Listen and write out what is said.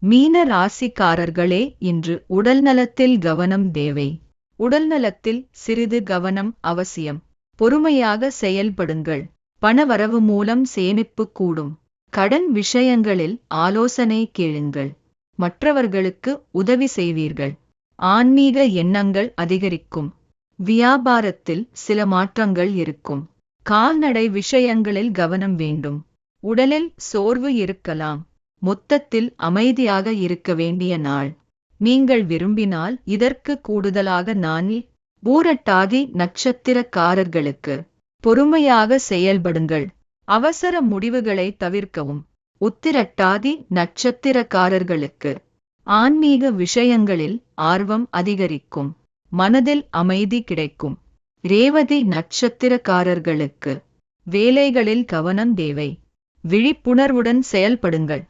மீன ராசிக்காரர்களே, இன்று உடல்நலத்தில் கவனம் தேவை. உடல்நலத்தில் சிறிது கவனம் அவசியம். பொறுமையாக செயல்படுங்கள். பணவரவு மூலம் சேமிப்பு கூடும். கடன் விஷயங்களில் ஆலோசனை கேளுங்கள். மற்றவர்களுக்கு உதவி செய்வீர்கள். ஆன்மீக எண்ணங்கள் அதிகரிக்கும். வியாபாரத்தில் சில மாற்றங்கள் இருக்கும். கால்நடை விஷயங்களில் கவனம் வேண்டும். உடலில் சோர்வு இருக்கலாம். மொத்தத்தில் அமைதியாக இருக்க வேண்டிய நாள். நீங்கள் விரும்பினால் இதற்கு கூடுதலாக நானில் பூரட்டாதி நட்சத்திரக்காரர்களுக்கு பொறுமையாக செயல்படுங்கள். அவசர முடிவுகளை தவிர்க்கவும். உத்திரட்டாதி நட்சத்திரக்காரர்களுக்கு ஆன்மீக விஷயங்களில் ஆர்வம் அதிகரிக்கும். மனதில் அமைதி கிடைக்கும். ரேவதி நட்சத்திரக்காரர்களுக்கு வேலைகளில் கவனம் தேவை. விழிப்புணர்வுடன் செயல்படுங்கள்.